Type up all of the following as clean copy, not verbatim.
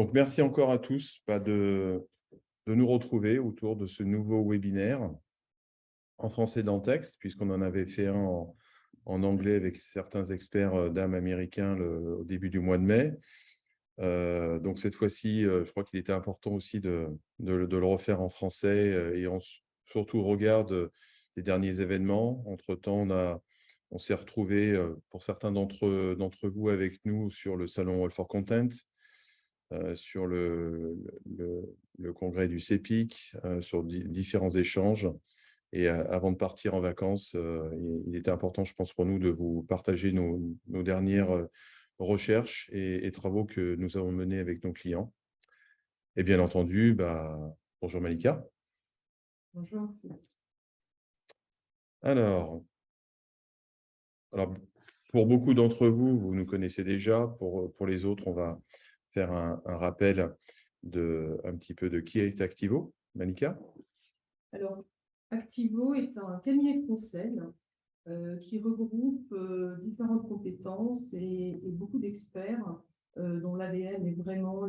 Donc, merci encore à tous de nous retrouver autour de ce nouveau webinaire en français dans le texte, puisqu'on en avait fait un en anglais avec certains experts d'âme américains au début du mois de mai. Donc, cette fois-ci, je crois qu'il était important aussi de le refaire en français surtout au regard des derniers événements. Entre-temps, on s'est retrouvés, pour certains d'entre vous, avec nous sur le salon All for Content, sur le congrès du CEPIC, sur différents échanges. Et avant de partir en vacances, il était important, je pense, pour nous de vous partager nos dernières recherches et travaux que nous avons menés avec nos clients. Et bien entendu, bonjour Malika. Bonjour. Alors, pour beaucoup d'entre vous, vous nous connaissez déjà. Pour les autres, on va faire un rappel un petit peu de qui est Activo. Malika? Alors, Activo est un cabinet de conseil qui regroupe différentes compétences et beaucoup d'experts dont l'ADN est vraiment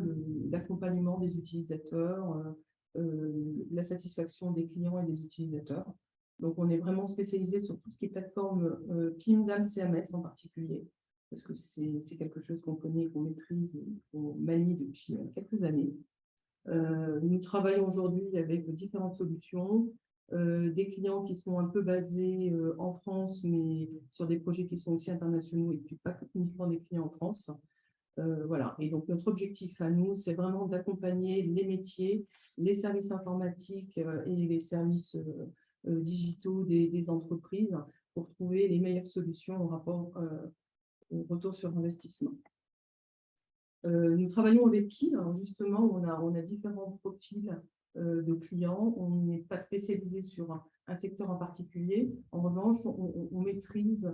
l'accompagnement des utilisateurs, la satisfaction des clients et des utilisateurs. Donc, on est vraiment spécialisé sur tout ce qui est plateforme PIM, DAM, CMS en particulier, parce que c'est quelque chose qu'on connaît, qu'on maîtrise et qu'on manie depuis quelques années. Nous travaillons aujourd'hui avec différentes solutions, des clients qui sont un peu basés en France, mais sur des projets qui sont aussi internationaux et puis pas uniquement des clients en France. Voilà. Et donc, notre objectif à nous, c'est vraiment d'accompagner les métiers, les services informatiques et les services digitaux des entreprises pour trouver les meilleures solutions en rapport au retour sur investissement. Nous travaillons avec qui? Alors justement, on a différents profils de clients. On n'est pas spécialisé sur un secteur en particulier. En revanche, on maîtrise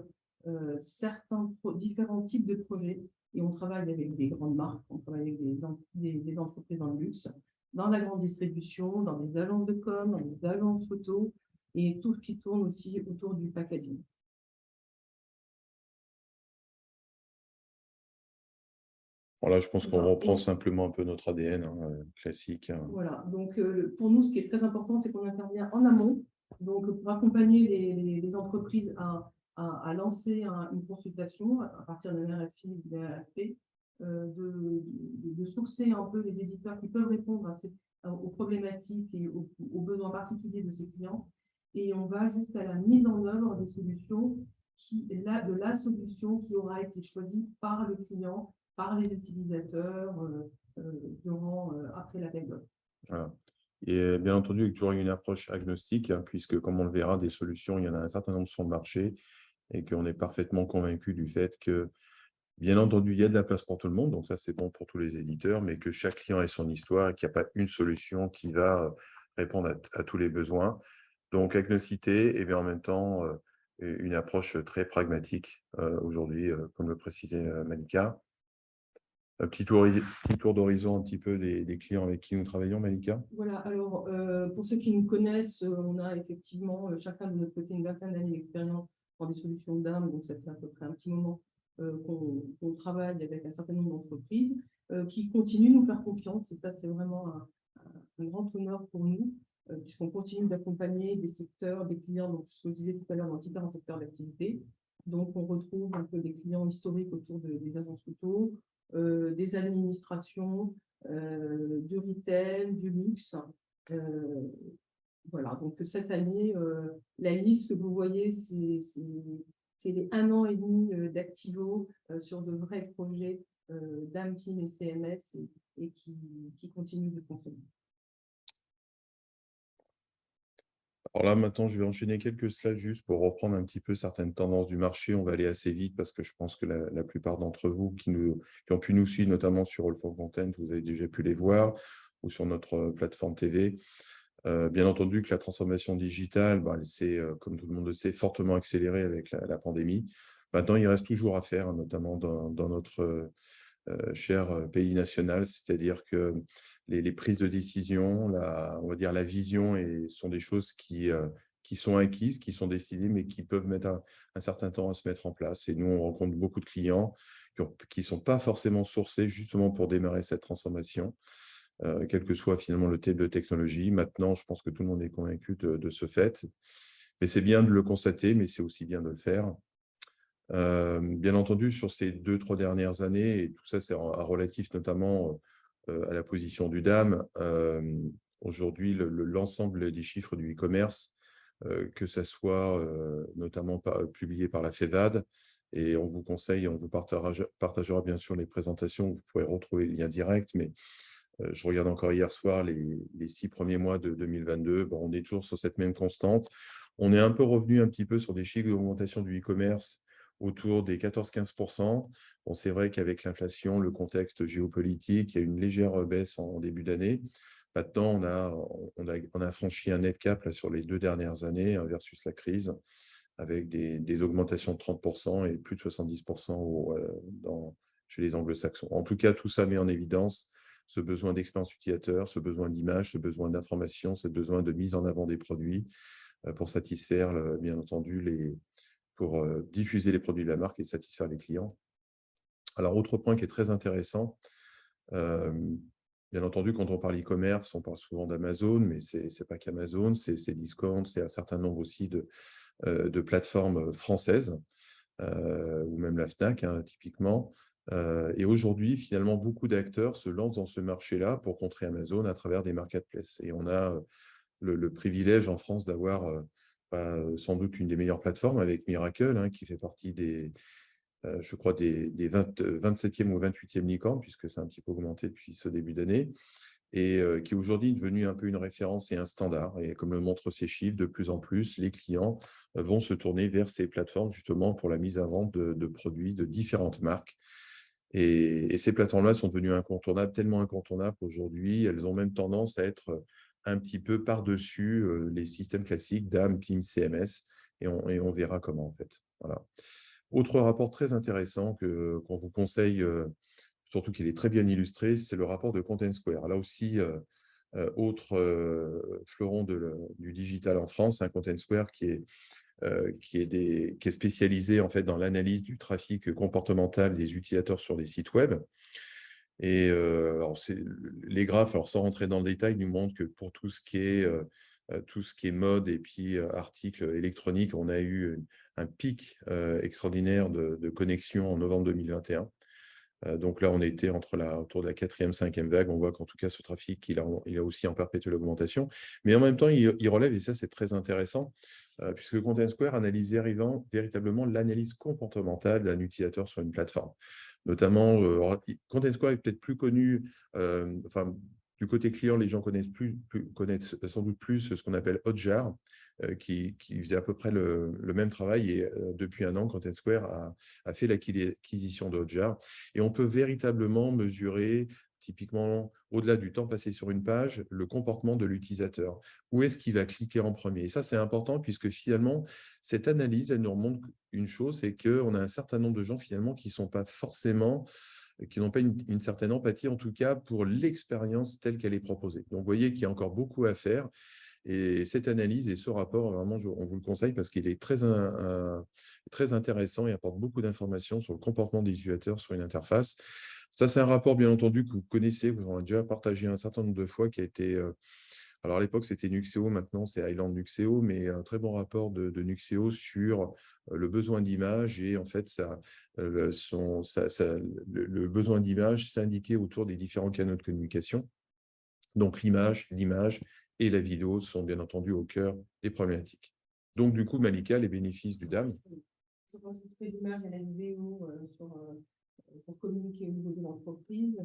différents types de projets et on travaille avec des grandes marques, on travaille avec des entreprises dans le luxe, dans la grande distribution, dans des agences de com, dans des agences photo et tout ce qui tourne aussi autour du packaging. Voilà, je pense qu'on Voilà. reprend simplement un peu notre ADN classique. Voilà, donc pour nous, ce qui est très important, c'est qu'on intervient en amont, donc pour accompagner les entreprises à lancer une consultation à partir d'un RFI ou d'un RFP, de sourcer un peu les éditeurs qui peuvent répondre aux problématiques et aux besoins particuliers de ces clients. Et on va jusqu'à la mise en œuvre des solutions, de la solution qui aura été choisie par le client, par les utilisateurs, après l'appel d'offres. Voilà. Et bien entendu, avec toujours une approche agnostique, puisque, comme on le verra, des solutions, il y en a un certain nombre sur le marché et qu'on est parfaitement convaincu du fait que, bien entendu, il y a de la place pour tout le monde, donc ça, c'est bon pour tous les éditeurs, mais que chaque client ait son histoire et qu'il n'y a pas une solution qui va répondre à tous les besoins. Donc, agnosticité et bien en même temps, une approche très pragmatique aujourd'hui, comme le précisait Malika. Un petit tour d'horizon un petit peu des clients avec qui nous travaillons, Malika. Voilà, alors pour ceux qui nous connaissent, on a effectivement chacun de notre côté une vingtaine d'années d'expérience dans des solutions d'armes, donc ça fait à peu près un petit moment qu'on travaille avec un certain nombre d'entreprises qui continuent de nous faire confiance, et ça c'est vraiment un grand honneur pour nous, puisqu'on continue d'accompagner des secteurs, des clients, donc ce que je disais tout à l'heure, dans différents secteurs d'activité. Donc on retrouve un peu des clients historiques autour des agences photo, des administrations, du retail, du luxe. Voilà, donc cette année, la liste que vous voyez, c'est les 1 an et demi d'Activo sur de vrais projets d'AM, PIM et CMS et qui continuent de fonctionner. Alors là, maintenant, je vais enchaîner quelques slides juste pour reprendre un petit peu certaines tendances du marché. On va aller assez vite parce que je pense que la plupart d'entre vous qui ont pu nous suivre, notamment sur All for Content, vous avez déjà pu les voir, ou sur notre plateforme TV. Bien entendu que la transformation digitale, elle s'est, comme tout le monde le sait, fortement accélérée avec la pandémie. Maintenant, il reste toujours à faire, notamment dans notre cher pays national, c'est-à-dire que les prises de décision, on va dire la vision, sont des choses qui qui sont acquises, qui sont décidées, mais qui peuvent mettre un certain temps à se mettre en place. Et nous, on rencontre beaucoup de clients qui ne sont pas forcément sourcés justement pour démarrer cette transformation, quel que soit finalement le type de technologie. Maintenant, je pense que tout le monde est convaincu de ce fait. Mais c'est bien de le constater, mais c'est aussi bien de le faire. Bien entendu, sur ces 2-3 dernières années, et tout ça, c'est relatif notamment à la position du DAM. Aujourd'hui, l'ensemble des chiffres du e-commerce, que ça soit notamment publié par la FEVAD, et on vous conseille, on vous partagera bien sûr les présentations, vous pourrez retrouver le lien direct, mais je regarde encore hier soir les 6 premiers mois de 2022, bon, on est toujours sur cette même constante. On est un peu revenu un petit peu sur des chiffres d'augmentation du e-commerce autour des 14-15%. Bon, c'est vrai qu'avec l'inflation, le contexte géopolitique, il y a une légère baisse en début d'année. Maintenant, on a franchi un net cap là, sur les 2 dernières années versus la crise, avec des augmentations de 30% et plus de 70% chez les anglo-saxons. En tout cas, tout ça met en évidence ce besoin d'expérience utilisateur, ce besoin d'image, ce besoin d'information, ce besoin de mise en avant des produits pour satisfaire, bien entendu, pour diffuser les produits de la marque et satisfaire les clients. Alors, autre point qui est très intéressant, bien entendu, quand on parle e-commerce, on parle souvent d'Amazon, mais ce n'est pas qu'Amazon, c'est Discount, c'est un certain nombre aussi de plateformes françaises, ou même la Fnac, hein, typiquement. Et aujourd'hui, finalement, beaucoup d'acteurs se lancent dans ce marché-là pour contrer Amazon à travers des marketplaces. Et on a le privilège en France d'avoir sans doute une des meilleures plateformes avec Miracle, hein, qui fait partie je crois, des 27e ou 28e licornes, puisque c'est un petit peu augmenté depuis ce début d'année, et qui est aujourd'hui devenu un peu une référence et un standard. Et comme le montrent ces chiffres, de plus en plus, les clients vont se tourner vers ces plateformes justement pour la mise en vente de produits de différentes marques. Et ces plateformes-là sont devenues incontournables, tellement incontournables qu'aujourd'hui, elles ont même tendance à être un petit peu par-dessus les systèmes classiques DAM, PIM, CMS, et on verra comment en fait. Voilà. Autre rapport très intéressant qu'on vous conseille, surtout qu'il est très bien illustré, c'est le rapport de Content Square. Là aussi, autre fleuron du digital en France, un Content Square qui est spécialisé en fait dans l'analyse du trafic comportemental des utilisateurs sur les sites web. Et alors les graphes, alors sans rentrer dans le détail, nous montrent que pour tout ce qui est mode et puis articles électroniques, on a eu un pic extraordinaire de connexion en novembre 2021. Donc là, on était autour de la 4e, 5e vague. On voit qu'en tout cas, ce trafic, il a aussi en perpétuelle augmentation. Mais en même temps, il relève, et ça, c'est très intéressant, puisque Content Square analyse véritablement l'analyse comportementale d'un utilisateur sur une plateforme. Notamment, Content Square est peut-être plus connu, enfin, du côté client, les gens connaissent sans doute plus ce qu'on appelle Hotjar, qui faisait à peu près le même travail. Et depuis un an, Content Square a fait l'acquisition de Hotjar. Et on peut véritablement mesurer, typiquement, au-delà du temps passé sur une page, le comportement de l'utilisateur. Où est-ce qu'il va cliquer en premier? Et ça, c'est important puisque finalement, cette analyse, elle nous remontre une chose, c'est qu'on a un certain nombre de gens finalement qui sont pas forcément, qui n'ont pas une certaine empathie, en tout cas, pour l'expérience telle qu'elle est proposée. Donc, vous voyez qu'il y a encore beaucoup à faire. Et cette analyse et ce rapport, vraiment, on vous le conseille parce qu'il est très intéressant et apporte beaucoup d'informations sur le comportement des utilisateurs sur une interface. Ça, c'est un rapport, bien entendu, que vous connaissez, vous en avez déjà partagé un certain nombre de fois, qui a été… alors, à l'époque, c'était Nuxeo, maintenant, c'est Island Nuxeo, mais un très bon rapport de Nuxeo sur le besoin d'image. Et en fait, le besoin d'image s'est indiqué autour des différents canaux de communication. Donc, l'image et la vidéo sont bien entendu au cœur des problématiques. Donc, du coup, Malika, les bénéfices du DAM. Je rajouterai l'image et la vidéo pour communiquer au niveau de l'entreprise.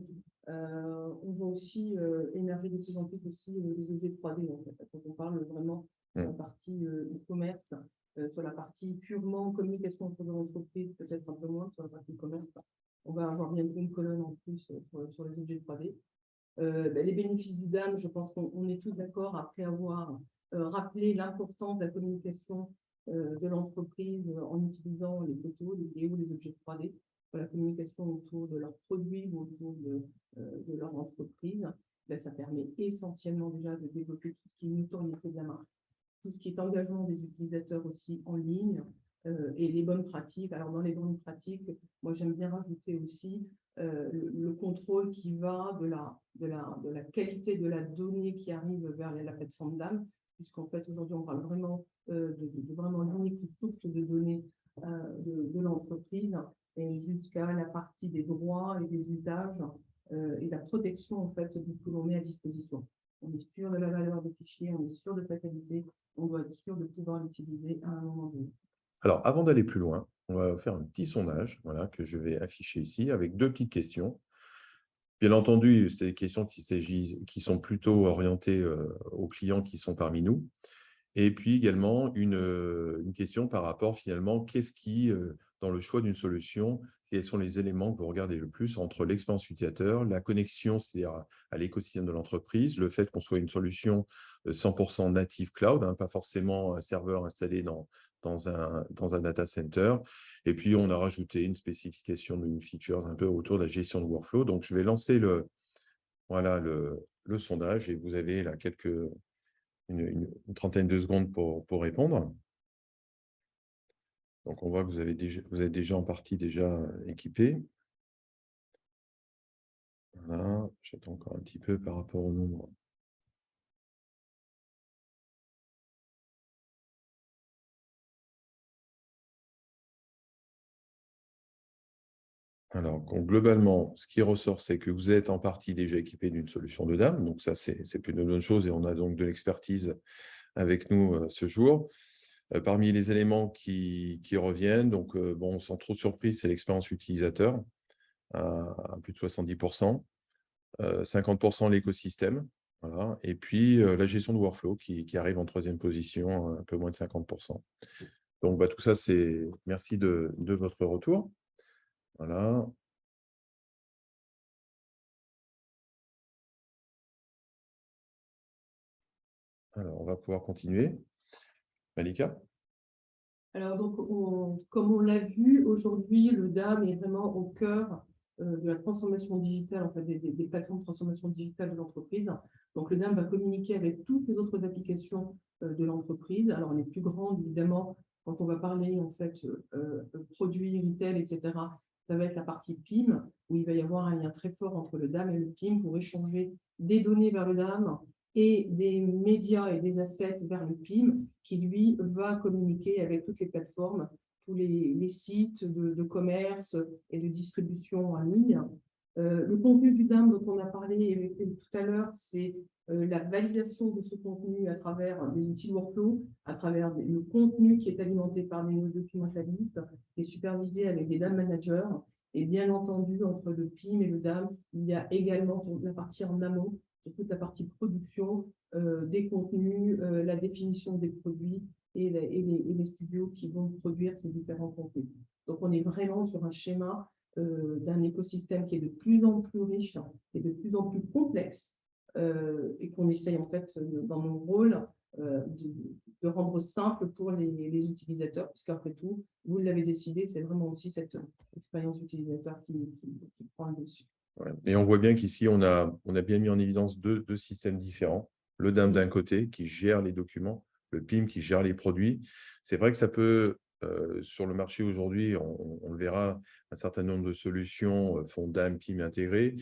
On va aussi émerger de plus en plus aussi les objets 3D. En fait. Quand on parle vraiment de la partie e-commerce, sur la partie purement communication entre l'entreprise, peut-être un peu moins sur la partie e-commerce. On va avoir bientôt une colonne en plus sur les objets 3D. Les bénéfices du DAM, je pense qu'on est tous d'accord après avoir rappelé l'importance de la communication de l'entreprise en utilisant les photos, les vidéos, les objets 3D, pour la communication autour de leurs produits ou autour de leur entreprise. Ça permet essentiellement déjà de développer tout ce qui est notoriété de la marque, tout ce qui est engagement des utilisateurs aussi en ligne et les bonnes pratiques. Alors, dans les bonnes pratiques, moi, j'aime bien rajouter aussi le contrôle qui va de la qualité de la donnée qui arrive vers la plateforme DAM, puisqu'en fait, aujourd'hui, on parle vraiment de vraiment l'unique source de données de l'entreprise et jusqu'à la partie des droits et des usages et la protection en fait de ce que l'on met à disposition. On est sûr de la valeur des fichiers, on est sûr de sa qualité, on doit être sûr de pouvoir l'utiliser à un moment donné. Alors, avant d'aller plus loin, on va faire un petit sondage, voilà, que je vais afficher ici avec 2 petites questions. Bien entendu, c'est des questions qui sont plutôt orientées aux clients qui sont parmi nous. Et puis également une question par rapport finalement, qu'est-ce qui, dans le choix d'une solution, quels sont les éléments que vous regardez le plus entre l'expérience utilisateur, la connexion, c'est-à-dire à l'écosystème de l'entreprise, le fait qu'on soit une solution 100% native cloud, hein, pas forcément un serveur installé dans un data center. Et puis, on a rajouté une spécification d'une feature un peu autour de la gestion de workflow. Donc, je vais lancer voilà, le sondage et vous avez là une trentaine de secondes pour répondre. Donc, on voit que vous êtes déjà en partie équipé. Voilà, j'attends encore un petit peu par rapport au nombre. Alors, donc, globalement, ce qui ressort, c'est que vous êtes en partie déjà équipé d'une solution de DAM. Donc, ça, c'est plutôt une bonne chose et on a donc de l'expertise avec nous ce jour. Parmi les éléments qui reviennent, donc, bon, sans trop de surprise, c'est l'expérience utilisateur à plus de 70%, 50% l'écosystème, voilà, et puis la gestion de workflow qui arrive en troisième position, un peu moins de 50%. Donc, bah, tout ça, c'est merci de votre retour. Voilà. Alors, on va pouvoir continuer. Malika? Alors, donc, comme on l'a vu, aujourd'hui, le DAM est vraiment au cœur de la transformation digitale, en fait, des plateformes de transformation digitale de l'entreprise. Donc, le DAM va communiquer avec toutes les autres applications de l'entreprise. Alors, les plus grandes, évidemment, quand on va parler, en fait, produits, retail, etc., ça va être la partie PIM, où il va y avoir un lien très fort entre le DAM et le PIM pour échanger des données vers le DAM et des médias et des assets vers le PIM, qui, lui, va communiquer avec toutes les plateformes, tous les sites de commerce et de distribution en ligne. Le contenu du DAM dont on a parlé tout à l'heure, c'est la validation de ce contenu à travers des outils de workflow, à travers le contenu qui est alimenté par des documentalistes, qui est supervisé avec des DAM managers. Et bien entendu, entre le PIM et le DAM, il y a également la partie en amont, sur toute la partie production des contenus, la définition des produits et les studios qui vont produire ces différents contenus. Donc, on est vraiment sur un schéma d'un écosystème qui est de plus en plus riche et de plus en plus complexe et qu'on essaye en fait dans nos rôles de rendre simple pour les utilisateurs, puisqu'après tout, vous l'avez décidé, c'est vraiment aussi cette expérience utilisateur qui prend le dessus. Ouais. Et on voit bien qu'ici, on a bien mis en évidence deux systèmes différents. Le DAM d'un côté qui gère les documents, le PIM qui gère les produits. C'est vrai que ça peut, sur le marché aujourd'hui, on le verra, un certain nombre de solutions font DAM, PIM intégrés.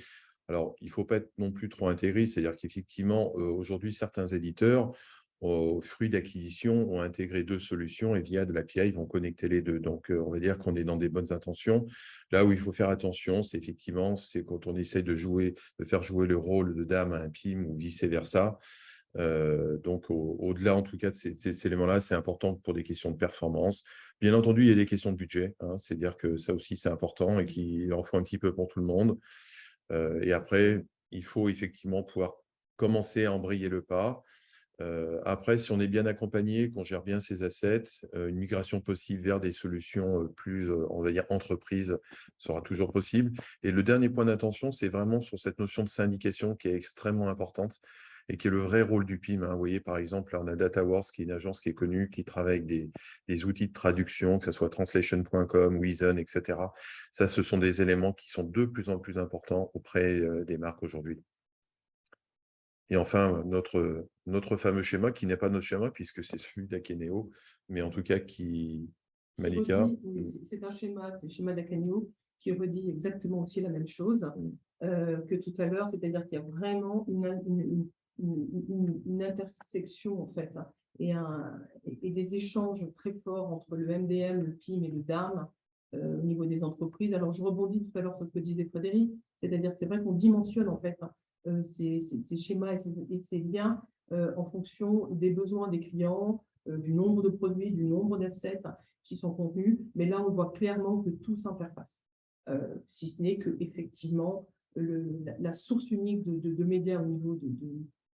Alors, il ne faut pas être non plus trop intégré, c'est-à-dire qu'effectivement, aujourd'hui, certains éditeurs, au fruit d'acquisition, ont intégré deux solutions et via de l'API, ils vont connecter les deux. Donc, on va dire qu'on est dans des bonnes intentions. Là où il faut faire attention, c'est effectivement quand on essaie de faire jouer le rôle de DAM à un PIM ou vice-versa. Donc, au-delà, en tout cas, de ces éléments-là, c'est important pour des questions de performance. Bien entendu, il y a des questions de budget, hein, c'est-à-dire que ça aussi, c'est important et qu'il en faut un petit peu pour tout le monde. Et après, il faut effectivement pouvoir commencer à embrayer le pas. Après, si on est bien accompagné, qu'on gère bien ses assets, une migration possible vers des solutions plus, on va dire, entreprise sera toujours possible. Et le dernier point d'attention, c'est vraiment sur cette notion de syndication qui est extrêmement importante et qui est le vrai rôle du PIM, hein. Vous voyez, par exemple, là, on a DataWorks, qui est une agence qui est connue, qui travaille avec des outils de traduction, que ce soit translation.com, Reason, etc. Ça, ce sont des éléments qui sont de plus en plus importants auprès des marques aujourd'hui. Et enfin, notre fameux schéma, qui n'est pas notre schéma, puisque c'est celui d'Akeneo, mais en tout cas Qui Malika. redit, oui, c'est un schéma, c'est le schéma d'Acanio, qui redit exactement aussi la même chose que tout à l'heure, c'est-à-dire qu'il y a vraiment une intersection, en fait, hein, et des échanges très forts entre le MDM, le PIM et le DAM au niveau des entreprises. Alors, je rebondis tout à l'heure sur ce que disait Frédéric, c'est-à-dire que c'est vrai qu'on dimensionne, en fait, hein, ces schémas et ces liens en fonction des besoins des clients, du nombre de produits, du nombre d'assets qui sont contenus, mais là, on voit clairement que tout s'interface, si ce n'est que effectivement la source unique de médias au niveau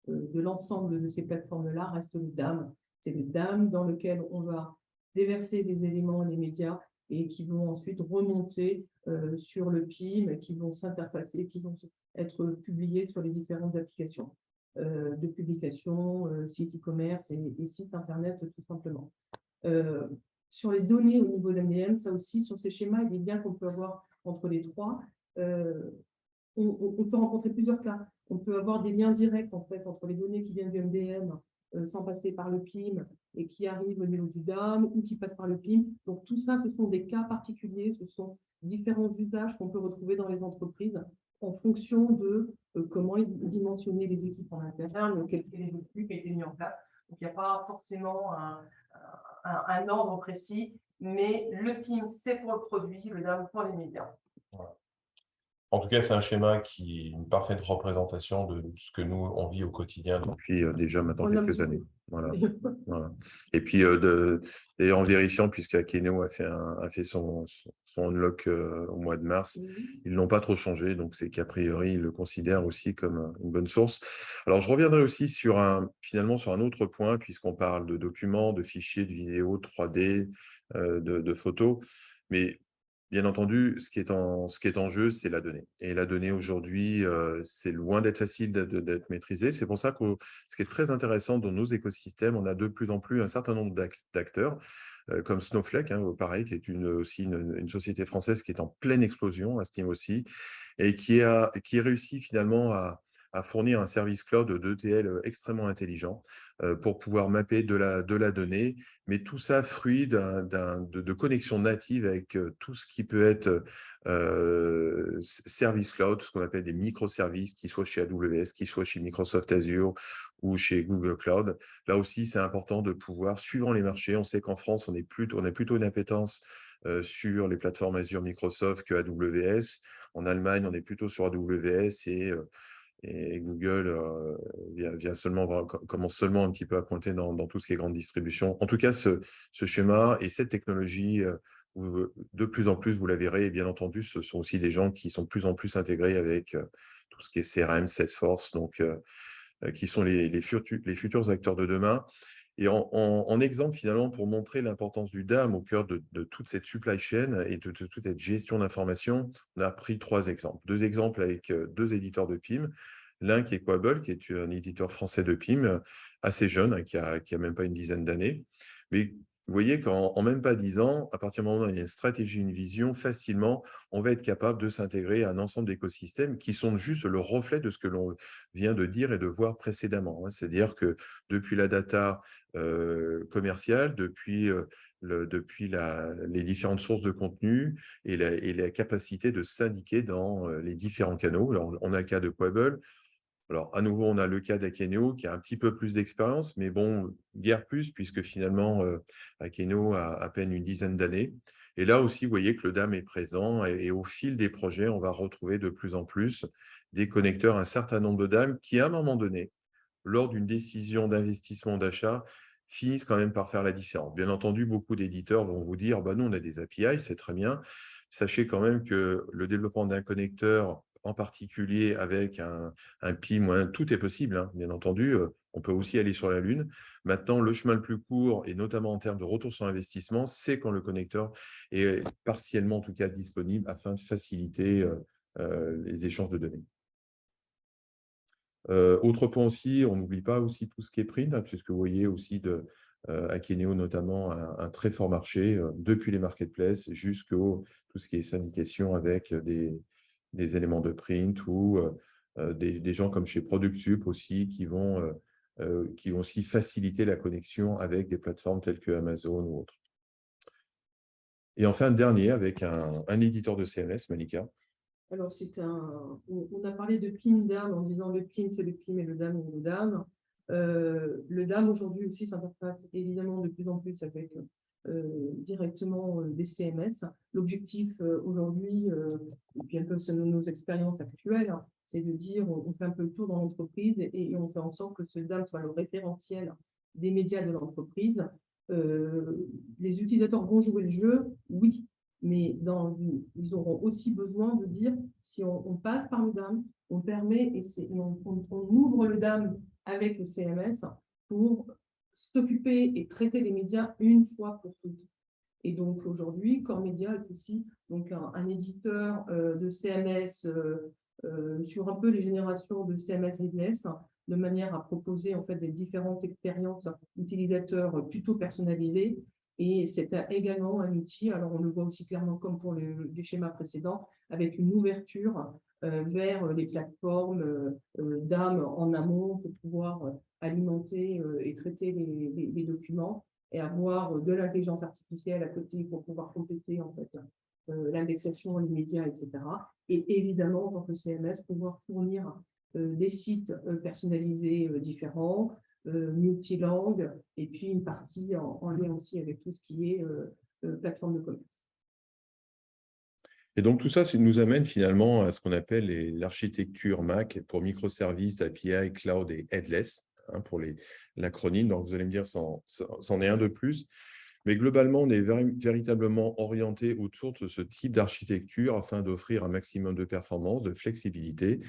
de l'ensemble de ces plateformes-là reste le DAM. C'est le DAM dans lequel on va déverser les éléments, les médias, et qui vont ensuite remonter sur le PIM, qui vont s'interfacer, qui vont être publiés sur les différentes applications de publication, sites e-commerce et sites Internet, tout simplement. Euh, sur les données au niveau d'MDM, ça aussi, sur ces schémas, il y a des liens qu'on peut avoir entre les trois. Euh, on peut rencontrer plusieurs cas. On peut avoir des liens directs en fait, entre les données qui viennent du MDM sans passer par le PIM et qui arrivent au niveau du DAM ou qui passent par le PIM. Donc tout ça, ce sont des cas particuliers, ce sont différents usages qu'on peut retrouver dans les entreprises en fonction de comment dimensionner les équipes en interne, quel est le flux qui a été mis en place. Donc il n'y a pas forcément un ordre précis, mais le PIM, c'est pour le produit, le DAM pour les médias. Voilà. En tout cas, c'est un schéma qui est une parfaite représentation de ce que nous, on vit au quotidien depuis déjà maintenant quelques années. Voilà. Voilà. Et puis, et en vérifiant, puisque Akeneo a fait son unlock au mois de mars, ils ne l'ont pas trop changé, donc c'est qu'a priori, ils le considèrent aussi comme une bonne source. Alors, je reviendrai aussi finalement sur un autre point, puisqu'on parle de documents, de fichiers, de vidéos, 3D, de photos, mais bien entendu, ce qui est en jeu, c'est la donnée. Et la donnée aujourd'hui, c'est loin d'être facile d'être maîtrisé. C'est pour ça que ce qui est très intéressant dans nos écosystèmes, on a de plus en plus un certain nombre d'acteurs, comme Snowflake, hein, pareil, qui est aussi une société française qui est en pleine explosion à ce niveau aussi, et qui réussit finalement à fournir un service cloud d'ETL extrêmement intelligent pour pouvoir mapper de la donnée, mais tout ça fruit de connexions natives avec tout ce qui peut être service cloud, ce qu'on appelle des microservices, qui soient chez AWS, qui soient chez Microsoft Azure ou chez Google Cloud. Là aussi, c'est important de pouvoir, suivant les marchés, on sait qu'en France, on a plutôt une appétence sur les plateformes Azure Microsoft que AWS. En Allemagne, on est plutôt sur AWS et Google commence seulement un petit peu à pointer dans tout ce qui est grande distribution. En tout cas, ce schéma et cette technologie, de plus en plus, vous la verrez, et bien entendu, ce sont aussi des gens qui sont de plus en plus intégrés avec tout ce qui est CRM, Salesforce, donc, qui sont les futurs acteurs de demain. Et en exemple, finalement, pour montrer l'importance du DAM au cœur de toute cette supply chain et de toute cette gestion d'information, on a pris 3 exemples. 2 exemples avec 2 éditeurs de PIM. L'un qui est Quable, qui est un éditeur français de PIM, assez jeune, hein, qui a même pas une dizaine d'années. Mais vous voyez qu'en même pas 10 ans, à partir du moment où il y a une stratégie, une vision, facilement, on va être capable de s'intégrer à un ensemble d'écosystèmes qui sont juste le reflet de ce que l'on vient de dire et de voir précédemment, hein. C'est-à-dire que depuis la data commerciale, depuis les différentes sources de contenu et la capacité de syndiquer dans les différents canaux. Alors, on a le cas de Quable. Alors, à nouveau, on a le cas d'Akeneo qui a un petit peu plus d'expérience, mais bon, guère plus, puisque finalement, Akeneo a à peine une dizaine d'années. Et là aussi, vous voyez que le DAM est présent et au fil des projets, on va retrouver de plus en plus des connecteurs, un certain nombre de DAM qui, à un moment donné, lors d'une décision d'investissement, d'achat, finissent quand même par faire la différence. Bien entendu, beaucoup d'éditeurs vont vous dire, bah, nous, on a des API, c'est très bien. Sachez quand même que le développement d'un connecteur, en particulier avec un PIM, tout est possible, hein, bien entendu. On peut aussi aller sur la Lune. Maintenant, le chemin le plus court, et notamment en termes de retour sur investissement, c'est quand le connecteur est partiellement, en tout cas, disponible afin de faciliter les échanges de données. Autre point aussi, on n'oublie pas aussi tout ce qui est print, hein, puisque vous voyez aussi Akeneo notamment un très fort marché, depuis les marketplaces jusqu'au tout ce qui est syndication avec des éléments de print ou des gens comme chez ProductSup aussi qui vont aussi faciliter la connexion avec des plateformes telles que Amazon ou autres. Et enfin, dernier, avec un éditeur de CMS, Malika. Alors, on a parlé de PIM DAM en disant le PIM, c'est le PIM et le DAM, c'est le DAM. Le DAM, aujourd'hui aussi, s'interface évidemment de plus en plus avec directement des CMS. L'objectif aujourd'hui, et puis un peu selon nos expériences actuelles, hein, c'est de dire on fait un peu le tour dans l'entreprise et on fait en sorte que ce DAM soit le référentiel des médias de l'entreprise. Les utilisateurs vont jouer le jeu, oui, mais ils auront aussi besoin de dire si on passe par le DAM, on permet et on ouvre le DAM avec le CMS pour s'occuper et traiter les médias une fois pour toutes. Et donc aujourd'hui, Core Media est aussi donc un éditeur de CMS sur un peu les générations de CMS Business, de manière à proposer en fait des différentes expériences utilisateurs plutôt personnalisées. Et c'est également un outil, alors on le voit aussi clairement comme pour les schémas précédents, avec une ouverture vers les plateformes d'âme en amont pour pouvoir alimenter et traiter les documents et avoir de l'intelligence artificielle à côté pour pouvoir compléter en fait l'indexation, les médias, etc. Et évidemment, en tant que CMS, pouvoir fournir des sites personnalisés différents, multilangues, et puis une partie en lien aussi avec tout ce qui est plateforme de commerce. Et donc, tout ça nous amène finalement à ce qu'on appelle l'architecture Mac pour microservices, API, Cloud et Headless, hein, pour l'acronyme. Donc, vous allez me dire, c'en est un de plus. Mais globalement, on est véritablement orienté autour de ce type d'architecture afin d'offrir un maximum de performance, de flexibilité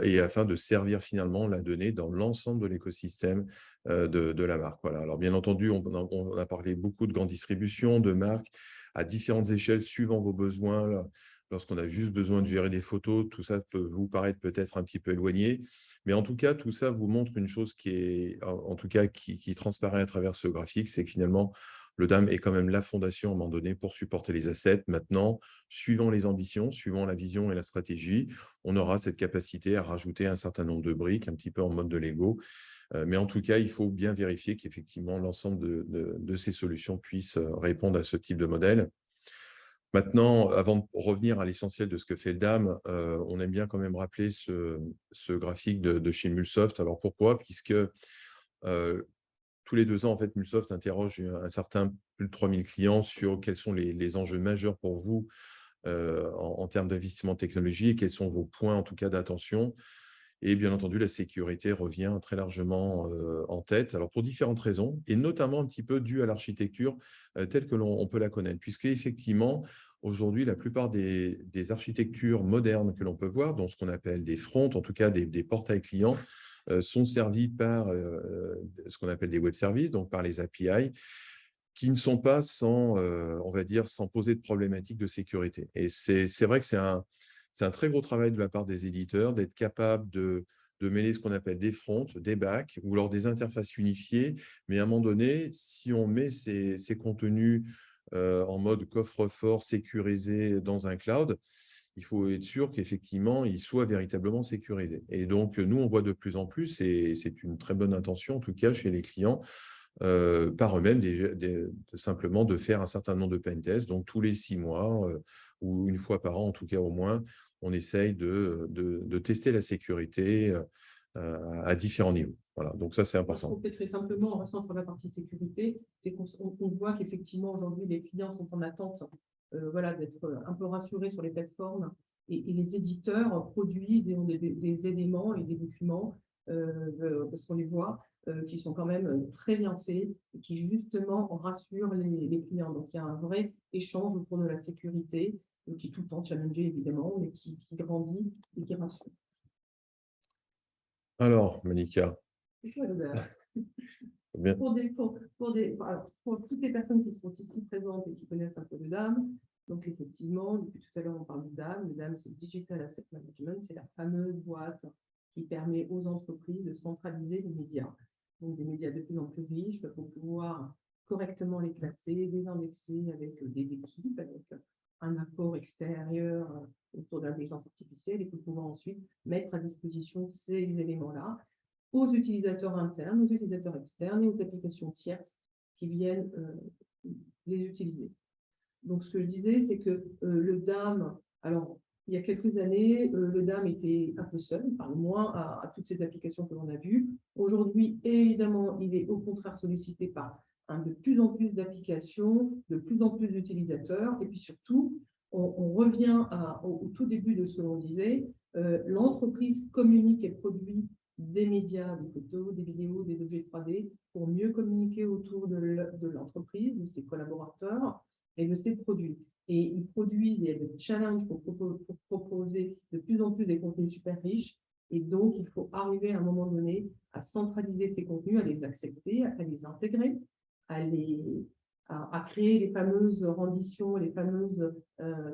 et afin de servir finalement la donnée dans l'ensemble de l'écosystème de la marque. Voilà. Alors, bien entendu, on a parlé beaucoup de grandes distributions, de marques à différentes échelles suivant vos besoins. Là, lorsqu'on a juste besoin de gérer des photos, tout ça peut vous paraître peut-être un petit peu éloigné. Mais en tout cas, tout ça vous montre une chose qui est, en tout cas, qui transparaît à travers ce graphique, c'est que finalement, le DAM est quand même la fondation à un moment donné pour supporter les assets. Maintenant, suivant les ambitions, suivant la vision et la stratégie, on aura cette capacité à rajouter un certain nombre de briques, un petit peu en mode de Lego. Mais en tout cas, il faut bien vérifier qu'effectivement, l'ensemble de ces solutions puissent répondre à ce type de modèle. Maintenant, avant de revenir à l'essentiel de ce que fait le DAM, on aime bien quand même rappeler ce graphique de chez Mulsoft. Alors pourquoi? Puisque tous les 2 ans, en fait, Mulsoft interroge un certain plus de 3000 clients sur quels sont les enjeux majeurs pour vous en termes d'investissement technologie et quels sont vos points, en tout cas, d'attention. Et bien entendu, la sécurité revient très largement en tête, alors pour différentes raisons, et notamment un petit peu dû à l'architecture telle que l'on peut la connaître, puisque effectivement, aujourd'hui, la plupart des architectures modernes que l'on peut voir, dont ce qu'on appelle des fronts, en tout cas des portails clients, sont servis par ce qu'on appelle des web services, donc par les API, qui ne sont pas sans, on va dire, sans poser de problématiques de sécurité. Et c'est vrai que c'est un très gros travail de la part des éditeurs d'être capable de mêler ce qu'on appelle des fronts, des backs ou alors des interfaces unifiées. Mais à un moment donné, si on met ces contenus en mode coffre-fort sécurisé dans un cloud, il faut être sûr qu'effectivement, ils soient véritablement sécurisés. Et donc, nous, on voit de plus en plus, et c'est une très bonne intention, en tout cas chez les clients, par eux-mêmes, simplement de faire un certain nombre de pentests. Donc, tous les 6 mois ou une fois par an, en tout cas au moins, on essaye de tester la sécurité à différents niveaux. Voilà, donc ça, c'est important. Très simplement, en restant sur la partie sécurité, c'est qu'on voit qu'effectivement, aujourd'hui, les clients sont en attente voilà, d'être un peu rassurés sur les plateformes et les éditeurs produisent des éléments et des documents, parce qu'on les voit, qui sont quand même très bien faits et qui justement rassurent les clients. Donc, il y a un vrai échange autour de la sécurité qui est tout le temps challengé, évidemment, mais qui grandit et qui rassure. Alors, Malika. Bien. Pour toutes les personnes qui sont ici présentes et qui connaissent un peu le DAM, donc effectivement, depuis tout à l'heure, on parle du DAM. Le DAM, c'est Digital Asset Management, c'est la fameuse boîte qui permet aux entreprises de centraliser les médias. Donc des médias de plus en plus riches pour pouvoir correctement les classer, les indexer avec des équipes, avec un apport extérieur autour de l'intelligence artificielle et pour pouvoir ensuite mettre à disposition ces éléments-là aux utilisateurs internes, aux utilisateurs externes et aux applications tierces qui viennent les utiliser. Donc, ce que je disais, c'est que le DAM, alors, il y a quelques années, le DAM était un peu seul, enfin, moins à toutes ces applications que l'on a vues. Aujourd'hui, évidemment, il est au contraire sollicité par de plus en plus d'applications, de plus en plus d'utilisateurs. Et puis surtout, on revient au tout début de ce que l'on disait, l'entreprise communique et produit des médias, des photos, des vidéos, des objets 3D pour mieux communiquer autour de l'entreprise, de ses collaborateurs et de ses produits. Et ils produisent, il y a des challenges pour proposer de plus en plus des contenus super riches. Et donc, il faut arriver à un moment donné à centraliser ces contenus, à les accepter, à les intégrer, à créer les fameuses renditions, les fameuses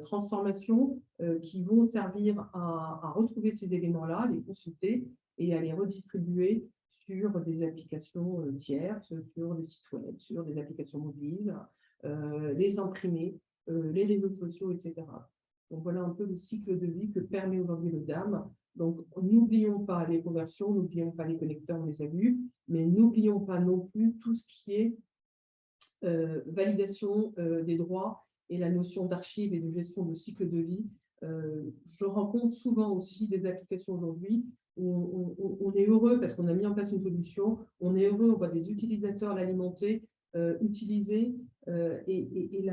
transformations qui vont servir à retrouver ces éléments-là, à les consulter et à les redistribuer sur des applications tierces, sur des sites web, sur des applications mobiles, les imprimer, les réseaux sociaux, etc. Donc, voilà un peu le cycle de vie que permet aujourd'hui le DAM. Donc, n'oublions pas les conversions, n'oublions pas les connecteurs, on les a vus, mais n'oublions pas non plus tout ce qui est validation des droits et la notion d'archives et de gestion de cycle de vie. Je rencontre souvent aussi des applications aujourd'hui où on est heureux parce qu'on a mis en place une solution, on est heureux, on voit des utilisateurs l'alimenter, utiliser, et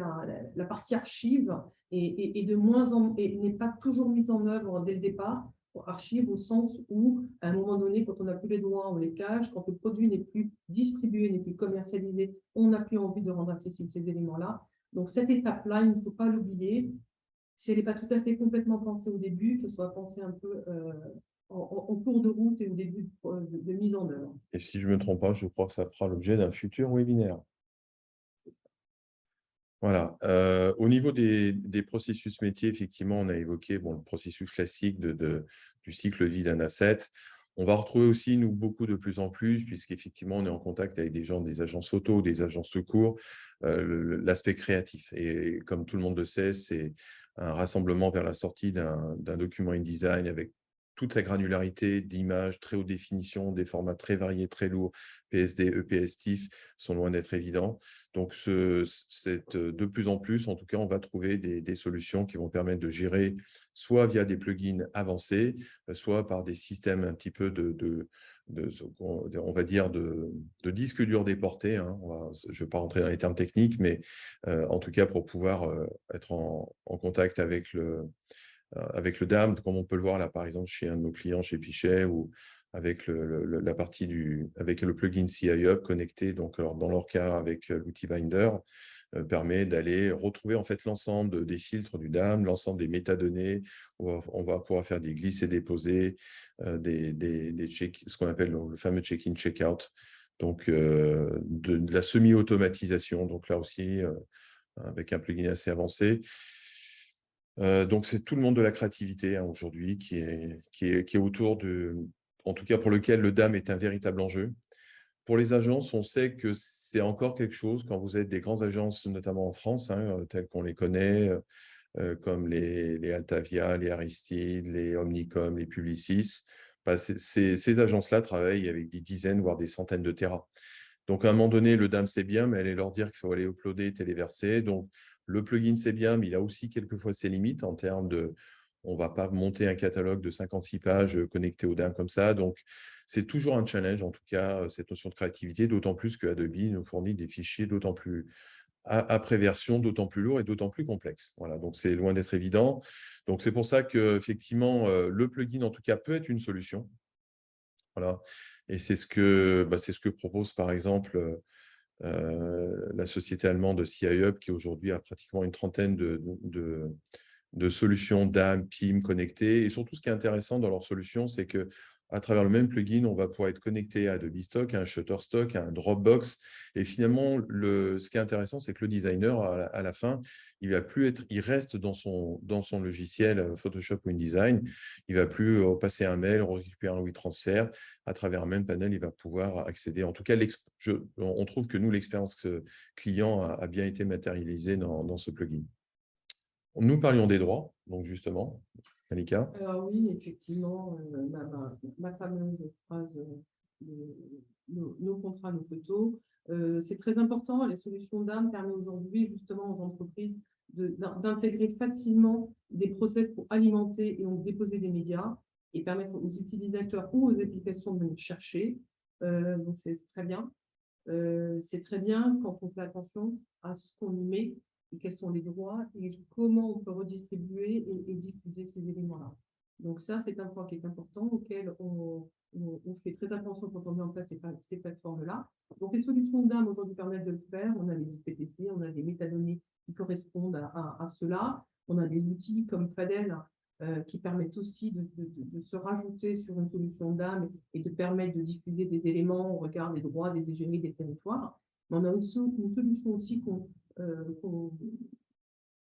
la partie archive n'est pas toujours mise en œuvre dès le départ. Archive au sens où, à un moment donné, quand on n'a plus les droits, on les cache. Quand le produit n'est plus distribué, n'est plus commercialisé, on n'a plus envie de rendre accessibles ces éléments-là. Donc, cette étape-là, il ne faut pas l'oublier. Si elle n'est pas tout à fait complètement pensée au début, qu'elle soit pensée un peu en cours de route et au début de mise en œuvre. Et si je ne me trompe pas, je crois que ça fera l'objet d'un futur webinaire. Voilà. Au niveau des processus métiers, effectivement, on a évoqué le processus classique du cycle de vie d'un asset. On va retrouver aussi, nous, beaucoup de plus en plus, puisqu'effectivement, on est en contact avec des gens des agences auto, des agences secours, l'aspect créatif. Et comme tout le monde le sait, c'est un rassemblement vers la sortie d'un document InDesign avec toute sa granularité d'images, très haute définition, des formats très variés, très lourds, PSD, EPS, TIFF, sont loin d'être évidents. Donc, de plus en plus, en tout cas, on va trouver des solutions qui vont permettre de gérer soit via des plugins avancés, soit par des systèmes un petit peu on va dire, de disques durs déportés. Hein. Je ne vais pas rentrer dans les termes techniques, mais en tout cas, pour pouvoir être en contact avec le DAM, comme on peut le voir là, par exemple, chez un de nos clients, chez Pichet, ou avec la partie avec le plugin CI Hub connecté, donc alors, dans leur cas avec l'outil Binder, permet d'aller retrouver en fait l'ensemble des filtres du DAM, l'ensemble des métadonnées. On va pouvoir faire des glisser et déposer, ce qu'on appelle le fameux check-in, check-out, donc de la semi-automatisation, donc là aussi avec un plugin assez avancé. Donc, c'est tout le monde de la créativité aujourd'hui qui est autour en tout cas pour lequel le DAM est un véritable enjeu. Pour les agences, on sait que c'est encore quelque chose, quand vous êtes des grandes agences, notamment en France, hein, telles qu'on les connaît, comme les Altavia, les Aristide, les Omnicom, les Publicis, ces agences-là travaillent avec des dizaines, voire des centaines de terras. Donc, à un moment donné, le DAM, c'est bien, mais allez leur dire qu'il faut aller uploader, téléverser. Donc, le plugin, c'est bien, mais il a aussi quelquefois ses limites en termes de… On ne va pas monter un catalogue de 56 pages connecté au DAM comme ça. Donc, c'est toujours un challenge, en tout cas, cette notion de créativité, d'autant plus que Adobe nous fournit des fichiers d'autant plus, après version, d'autant plus lourds et d'autant plus complexes. Voilà, donc c'est loin d'être évident. Donc, c'est pour ça qu'effectivement, le plugin, en tout cas, peut être une solution. Voilà. Et c'est ce que propose, par exemple, la société allemande CI Hub, qui aujourd'hui a pratiquement une trentaine de solutions DAM, PIM connectées. Et surtout, ce qui est intéressant dans leurs solutions, c'est qu'à travers le même plugin, on va pouvoir être connecté à Adobe Stock, à un Shutterstock, à un Dropbox. Et finalement, ce qui est intéressant, c'est que le designer, à la fin, il reste dans son logiciel Photoshop ou InDesign. Il ne va plus passer un mail, récupérer un WeTransfer. À travers un même panel, il va pouvoir accéder. En tout cas, on trouve que nous, l'expérience client a bien été matérialisée dans ce plugin. Nous parlions des droits, donc justement. Malika? Alors oui, effectivement, ma fameuse phrase nos contrats, nos photos, c'est très important. Les solutions d'âme permettent aujourd'hui justement aux entreprises d'intégrer facilement des process pour alimenter et donc déposer des médias et permettre aux utilisateurs ou aux applications de venir chercher. Donc c'est très bien. C'est très bien quand on fait attention à ce qu'on y met et quels sont les droits et comment on peut redistribuer et diffuser ces éléments-là. Donc ça, c'est un point qui est important auquel on fait très attention quand on met en place ces plateformes-là. Donc les solutions d'âme aujourd'hui permettent de le faire. On a les IPTC, on a des métadonnées qui correspondent à cela. On a des outils comme Fadel qui permettent aussi de se rajouter sur une solution d'âme et de permettre de diffuser des éléments au regard des droits, des égéries, des territoires. Mais on a une solution aussi qu'on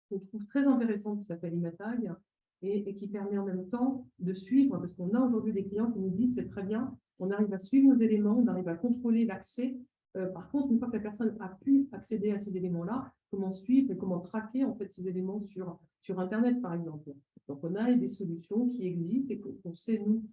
trouve très intéressante qui s'appelle Imatag et qui permet en même temps de suivre, parce qu'on a aujourd'hui des clients qui nous disent c'est très bien, on arrive à suivre nos éléments, on arrive à contrôler l'accès. Par contre, une fois que la personne a pu accéder à ces éléments-là, comment suivre et comment traquer en fait ces éléments sur Internet, par exemple. Donc, on a des solutions qui existent et qu'on sait, nous,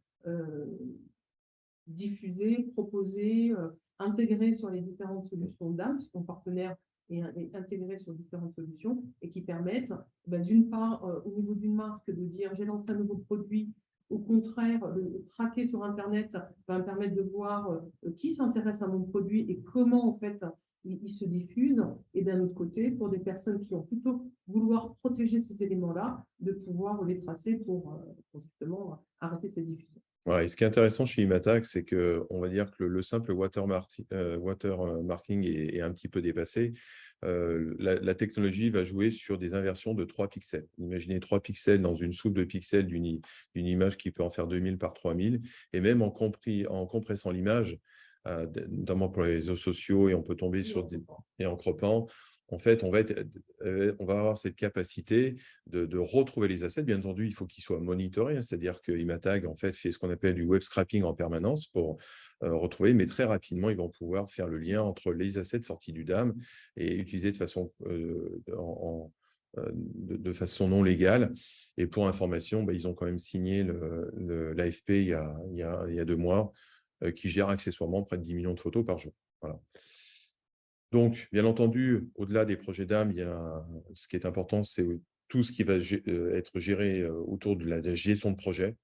diffuser, proposer, intégrer sur les différentes solutions d'âme, puisqu'on partenaire et intégrer sur différentes solutions et qui permettent, d'une part, au niveau d'une marque, de dire j'ai lancé un nouveau produit. Au contraire, le traquer sur Internet va me permettre de voir qui s'intéresse à mon produit et comment en fait il se diffuse. Et d'un autre côté, pour des personnes qui ont plutôt vouloir protéger ces éléments-là, de pouvoir les tracer pour justement arrêter ces diffusions. Voilà, et ce qui est intéressant chez Imatag, c'est qu'on va dire que le simple watermarking est un petit peu dépassé. La technologie va jouer sur des inversions de 3 pixels. Imaginez 3 pixels dans une soupe de pixels d'une image qui peut en faire 2000 par 3000. Et même en compressant l'image, notamment pour les réseaux sociaux, et on peut tomber sur des… Et en croppant, en fait, on va avoir cette capacité de retrouver les assets. Bien entendu, il faut qu'ils soient monitorés, hein, c'est-à-dire que Imatag en fait, fait ce qu'on appelle du web scraping en permanence pour retrouver, mais très rapidement, ils vont pouvoir faire le lien entre les assets sortis du DAM et utilisés de façon, de façon non légale. Et pour information, ils ont quand même signé l'AFP il y a 2 mois, qui gère accessoirement près de 10 millions de photos par jour. Voilà. Donc, bien entendu, au-delà des projets d'âme, ce qui est important, c'est tout ce qui va être géré autour de la gestion de projet.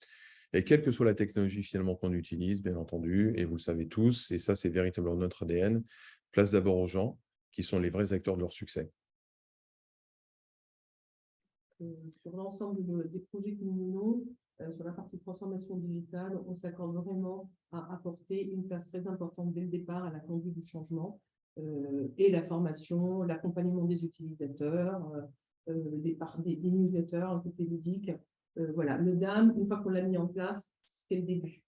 Et quelle que soit la technologie finalement qu'on utilise, bien entendu, et vous le savez tous, et ça, c'est véritablement notre ADN, place d'abord aux gens qui sont les vrais acteurs de leur succès. Sur l'ensemble des projets que nous menons, sur la partie transformation digitale, on s'accorde vraiment à apporter une place très importante dès le départ à la conduite du changement et la formation, l'accompagnement des utilisateurs, des newsletters, un côté ludique. Voilà, le DAM, une fois qu'on l'a mis en place, c'est le début.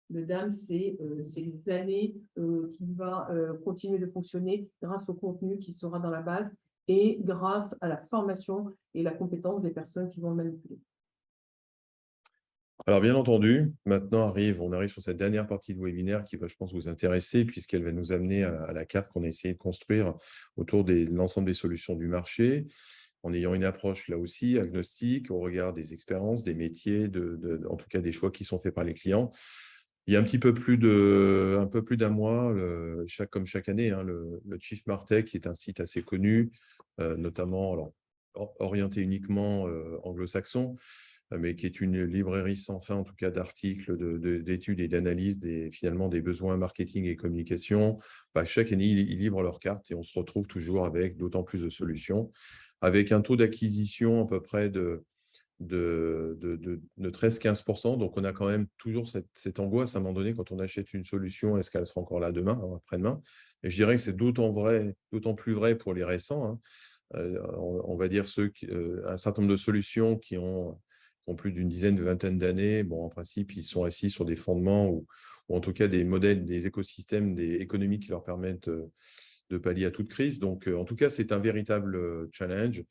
Le DAM, c'est les années qui va continuer de fonctionner grâce au contenu qui sera dans la base et grâce à la formation et la compétence des personnes qui vont le manipuler. Alors, bien entendu, maintenant on arrive sur cette dernière partie de webinaire qui va, je pense, vous intéresser, puisqu'elle va nous amener à la carte qu'on a essayé de construire autour de l'ensemble des solutions du marché, en ayant une approche, là aussi, agnostique, au regard des expériences, des métiers, en tout cas des choix qui sont faits par les clients. Il y a un peu plus d'un mois, comme chaque année, hein, le Chief Martech, qui est un site assez connu, notamment alors, orienté uniquement anglo-saxon, mais qui est une librairie sans fin, en tout cas, d'articles, d'études et d'analyses finalement des besoins marketing et communication. Chaque année, ils livrent leurs cartes et on se retrouve toujours avec d'autant plus de solutions, avec un taux d'acquisition à peu près de 13-15%. Donc, on a quand même toujours cette angoisse à un moment donné quand on achète une solution, est-ce qu'elle sera encore là demain, après-demain? Et je dirais que c'est d'autant plus vrai pour les récents, hein. On va dire un certain nombre de solutions qui ont plus d'une dizaine, de vingtaine d'années. Bon, en principe, ils sont assis sur des fondements ou en tout cas des modèles, des écosystèmes, des économies qui leur permettent de pallier à toute crise. Donc, en tout cas, c'est un véritable challenge.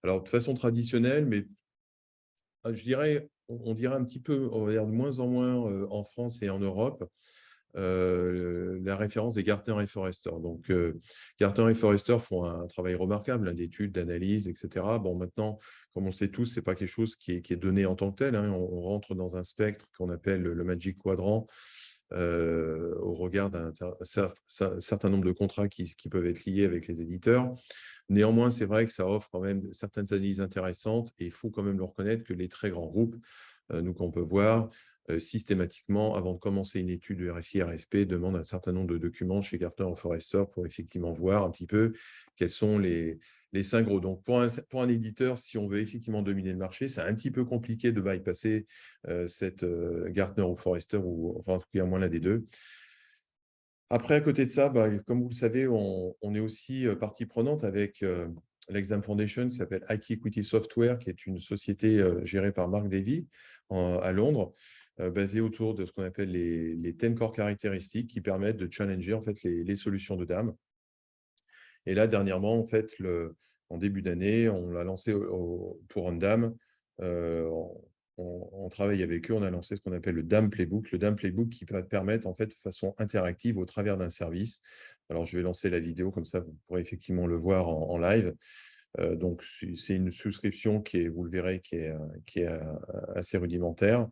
Alors, de façon traditionnelle, mais je dirais, on dirait un petit peu, on va dire de moins en moins en France et en Europe. la référence des Gartner et Forrester. Donc, Gartner et Forrester font un travail remarquable hein, d'études, d'analyse, etc. Bon, maintenant, comme on sait tous, ce n'est pas quelque chose qui est donné en tant que tel. Hein. On rentre dans un spectre qu'on appelle le Magic Quadrant au regard d'un certain nombre de contrats qui peuvent être liés avec les éditeurs. Néanmoins, c'est vrai que ça offre quand même certaines analyses intéressantes et il faut quand même le reconnaître que les très grands groupes, nous qu'on peut voir, systématiquement, avant de commencer une étude de RFI-RFP, demandent un certain nombre de documents chez Gartner Forrester pour effectivement voir un petit peu quels sont les 5 gros. Donc, pour un éditeur, si on veut effectivement dominer le marché, c'est un petit peu compliqué de bypasser cette Gartner ou Forrester, ou enfin, en tout cas, moins l'un des deux. Après, à côté de ça, comme vous le savez, on est aussi partie prenante avec l'Exam Foundation qui s'appelle IT Equity Software, qui est une société gérée par Mark Davy à Londres, basée autour de ce qu'on appelle les 10 core caractéristiques qui permettent de challenger en fait, les solutions de DAM. Et là, dernièrement, en fait, en début d'année, on l'a lancé pour un DAM. On travaille avec eux, on a lancé ce qu'on appelle le DAM Playbook. Le DAM Playbook qui va permettre, en fait, de façon interactive, au travers d'un service. Alors, je vais lancer la vidéo, comme ça, vous pourrez effectivement le voir en live. Donc, c'est une souscription qui est, vous le verrez, qui est assez rudimentaire.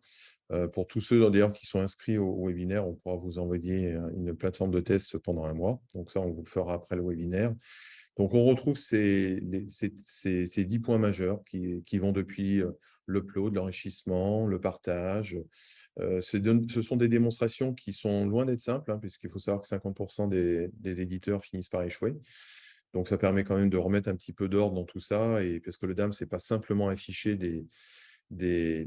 Pour tous ceux d'ailleurs qui sont inscrits au webinaire, on pourra vous envoyer une plateforme de test pendant un mois. Donc ça, on vous le fera après le webinaire. Donc on retrouve ces 10 points majeurs qui vont depuis l'upload, l'enrichissement, le partage. Ce sont des démonstrations qui sont loin d'être simples, hein, puisqu'il faut savoir que 50% des éditeurs finissent par échouer. Donc ça permet quand même de remettre un petit peu d'ordre dans tout ça, et parce que le DAM, ce n'est pas simplement afficher des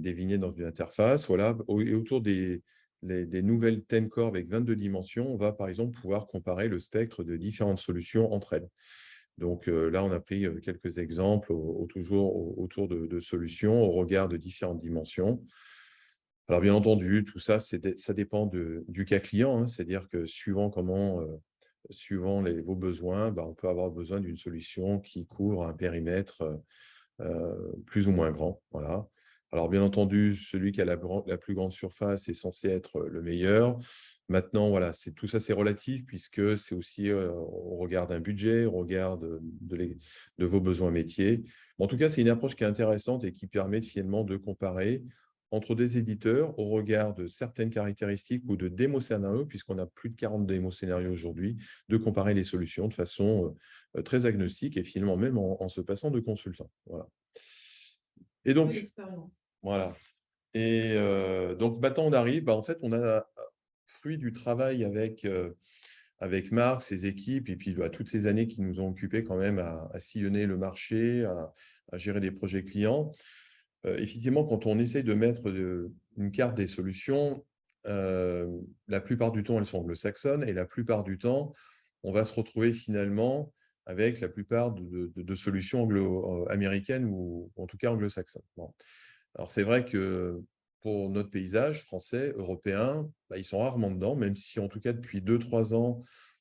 vignettes dans une interface. Voilà. Et autour des nouvelles 10 core avec 22 dimensions, on va par exemple pouvoir comparer le spectre de différentes solutions entre elles. Donc là, on a pris quelques exemples toujours autour de solutions au regard de différentes dimensions. Alors bien entendu, tout ça, ça dépend du cas client, hein, c'est-à-dire que suivant vos besoins, on peut avoir besoin d'une solution qui couvre un périmètre plus ou moins grand. Voilà. Alors, bien entendu, celui qui a la plus grande surface est censé être le meilleur. Maintenant, voilà, tout ça, c'est relatif puisque c'est aussi au regard d'un budget, au regard de vos besoins métiers. En tout cas, c'est une approche qui est intéressante et qui permet finalement de comparer entre des éditeurs au regard de certaines caractéristiques ou de démo-scénarios, puisqu'on a plus de 40 démo-scénarios aujourd'hui, de comparer les solutions de façon très agnostique et finalement même en se passant de consultant. Voilà. Et donc, voilà. Et donc maintenant, on arrive, en fait, on a fruit du travail avec Marc, ses équipes, et puis toutes ces années qui nous ont occupés quand même à sillonner le marché, à gérer des projets clients. Effectivement, quand on essaye de mettre une carte des solutions, la plupart du temps, elles sont anglo-saxonnes, et la plupart du temps, on va se retrouver finalement avec la plupart de solutions américaines ou en tout cas anglo-saxonnes. Bon. Alors, c'est vrai que pour notre paysage français, européen, ils sont rarement dedans, même si en tout cas depuis 2-3 ans,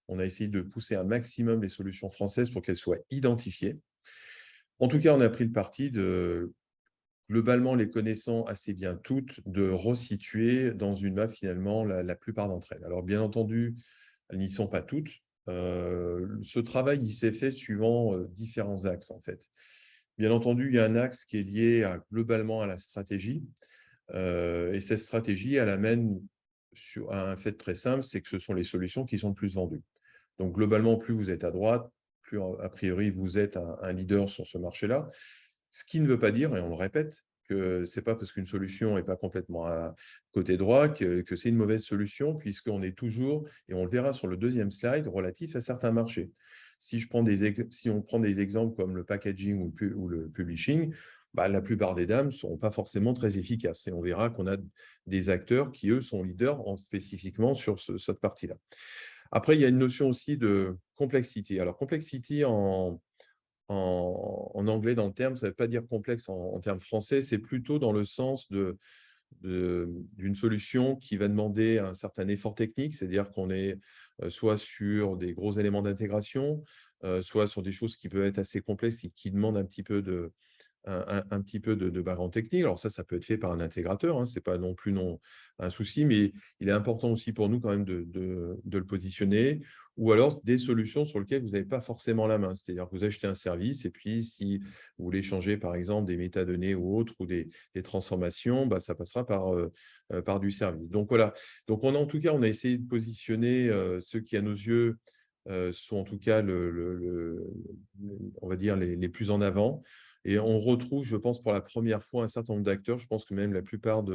on a essayé de pousser un maximum les solutions françaises pour qu'elles soient identifiées. En tout cas, on a pris le parti de, globalement, les connaissant assez bien toutes, de resituer dans une map finalement la plupart d'entre elles. Alors, bien entendu, elles n'y sont pas toutes. Ce travail, il s'est fait suivant différents axes, en fait. Bien entendu, il y a un axe qui est lié globalement à la stratégie. Et cette stratégie, elle amène à un fait très simple, c'est que ce sont les solutions qui sont le plus vendues. Donc, globalement, plus vous êtes à droite, plus a priori vous êtes un leader sur ce marché-là. Ce qui ne veut pas dire, et on le répète, que ce n'est pas parce qu'une solution n'est pas complètement à côté droit que c'est une mauvaise solution, puisqu'on est toujours, et on le verra sur le deuxième slide, relatif à certains marchés. Si on prend des exemples comme le packaging ou le publishing, la plupart des dames ne seront pas forcément très efficaces. Et on verra qu'on a des acteurs qui, eux, sont leaders spécifiquement sur cette partie-là. Après, il y a une notion aussi de complexité. Alors, complexité en anglais dans le terme, ça ne veut pas dire complexe en termes français, c'est plutôt dans le sens d'une solution qui va demander un certain effort technique, c'est-à-dire qu'on est soit sur des gros éléments d'intégration, soit sur des choses qui peuvent être assez complexes et qui demandent un petit peu un petit peu de background technique. Alors ça peut être fait par un intégrateur, hein, ce n'est pas non plus un souci, mais il est important aussi pour nous quand même de le positionner, ou alors des solutions sur lesquelles vous n'avez pas forcément la main. C'est-à-dire que vous achetez un service et puis si vous voulez changer par exemple des métadonnées ou autres, ou des transformations, bah, ça passera par du service. Donc voilà, donc en tout cas, on a essayé de positionner ceux qui, à nos yeux, sont en tout cas, on va dire, les plus en avant. Et on retrouve, je pense, pour la première fois, un certain nombre d'acteurs. Je pense que même la plupart